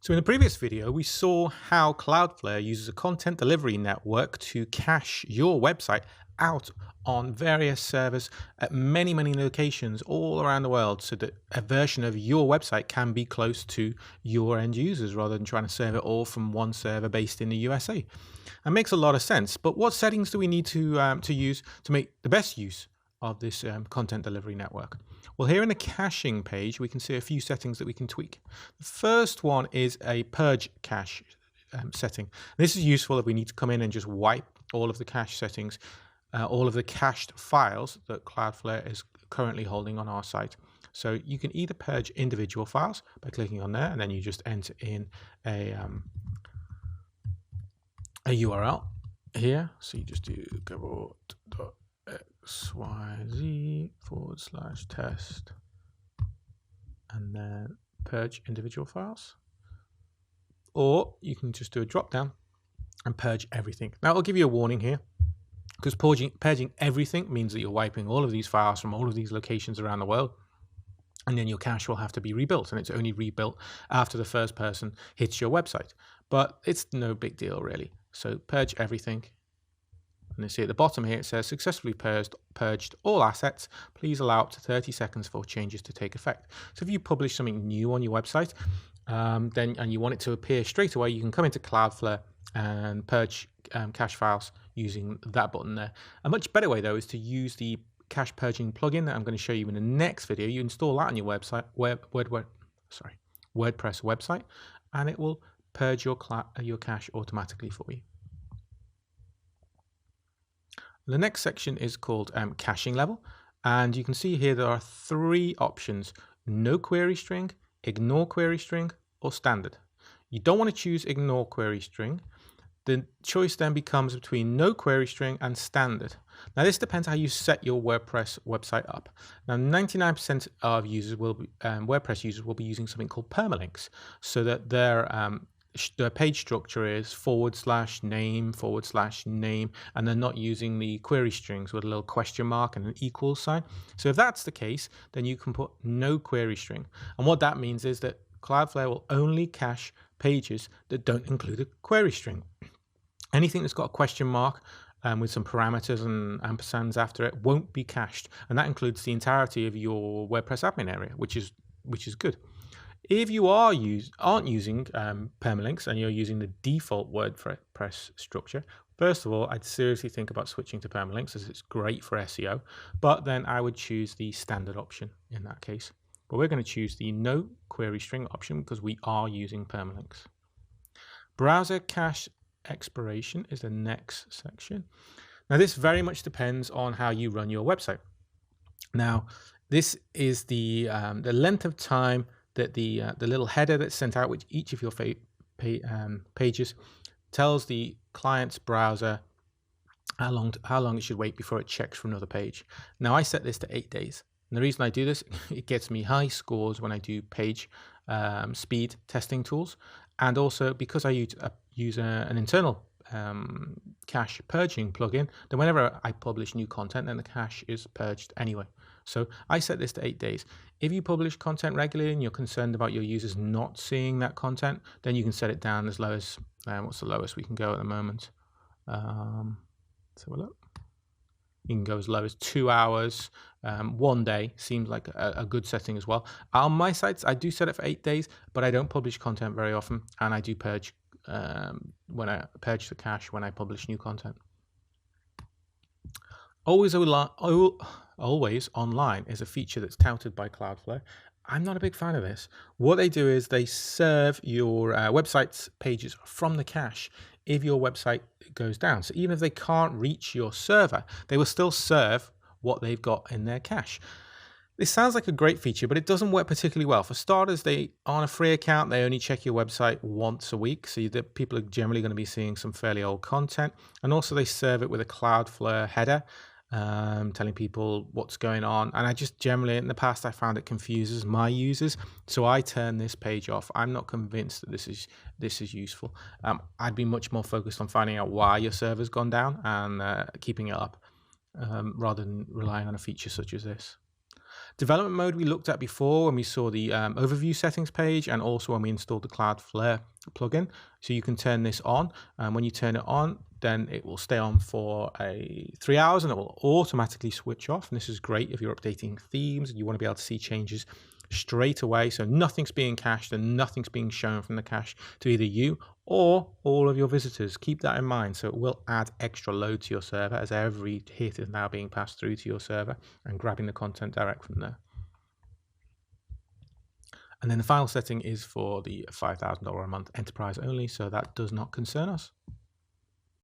So in the previous video, we saw how Cloudflare uses a content delivery network to cache your website out on various servers at many locations all around the world so that a version of your website can be close to your end users rather than trying to serve it all from one server based in the USA. That makes a lot of sense, but what settings do we need to use to make the best use of this content delivery network? Well, here in the caching page, we can see a few settings that we can tweak. The first one is a purge cache setting. This is useful if we need to come in and just wipe all of the cache settings, all of the cached files that Cloudflare is currently holding on our site. So you can either purge individual files by clicking on there, and then you just enter in a URL here. So you just do xyz/test and then purge individual files, or you can just do a drop down and purge everything. Now I'll give you a warning here, because purging everything means that you're wiping all of these files from all of these locations around the world, and then your cache will have to be rebuilt, and it's only rebuilt after the first person hits your website. But it's no big deal really. So purge everything. And you see at the bottom here, it says successfully purged all assets. Please allow up to 30 seconds for changes to take effect. So if you publish something new on your website, and you want it to appear straight away, you can come into Cloudflare and purge cache files using that button there. A much better way though is to use the cache purging plugin that I'm going to show you in the next video. You install that on your website, WordPress website, and it will purge your cache automatically for you. The next section is called caching level, and you can see here there are three options: no query string, ignore query string, or standard. You don't want to choose ignore query string. The choice then becomes between no query string and standard. Now this depends how you set your WordPress website up. Now 99% of users will be, WordPress users will be using something called permalinks, so that their page structure is /name/name, and they're not using the query strings with a little question mark and an equal sign. So if that's the case, then you can put no query string. And what that means is that Cloudflare will only cache pages that don't include a query string. Anything that's got a question mark with some parameters and ampersands after it won't be cached, and that includes the entirety of your WordPress admin area, which is good. If you aren't using permalinks and you're using the default WordPress structure, first of all, I'd seriously think about switching to permalinks, as it's great for SEO, but then I would choose the standard option in that case. But we're going to choose the no query string option because we are using permalinks. Browser cache expiration is the next section. Now this very much depends on how you run your website. Now this is the length of time that the little header that's sent out with each of your pages tells the client's browser how long it should wait before it checks for another page. Now I set this to 8 days. And the reason I do this, it gets me high scores when I do page speed testing tools, and also because I use an internal cache purging plugin, then whenever I publish new content, then the cache is purged anyway. So I set this to 8 days. If you publish content regularly and you're concerned about your users not seeing that content, then you can set it down as low as, what's the lowest we can go at the moment? Let's have a look. You can go as low as 2 hours. 1 day seems like a good setting as well. On my sites, I do set it for 8 days, but I don't publish content very often, and I do purge when I purge the cache when I publish new content. Always online is a feature that's touted by Cloudflare. I'm not a big fan of this. What they do is they serve your website's pages from the cache if your website goes down. So even if they can't reach your server, they will still serve what they've got in their cache. This sounds like a great feature, but it doesn't work particularly well. For starters, on a free account, they only check your website once a week, so people are generally going to be seeing some fairly old content. And also they serve it with a Cloudflare header, telling people what's going on. And I just generally, in the past, I found it confuses my users, so I turn this page off. I'm not convinced that this is useful. I'd be much more focused on finding out why your server's gone down and keeping it up, rather than relying on a feature such as this. Development mode we looked at before when we saw the overview settings page, and also when we installed the Cloudflare plugin. So you can turn this on, and when you turn it on, then it will stay on for 3 hours and it will automatically switch off. And this is great if you're updating themes and you want to be able to see changes straight away. So nothing's being cached and nothing's being shown from the cache to either you or all of your visitors. Keep that in mind. So it will add extra load to your server as every hit is now being passed through to your server and grabbing the content direct from there. And then the final setting is for the $5,000 a month enterprise only, so that does not concern us.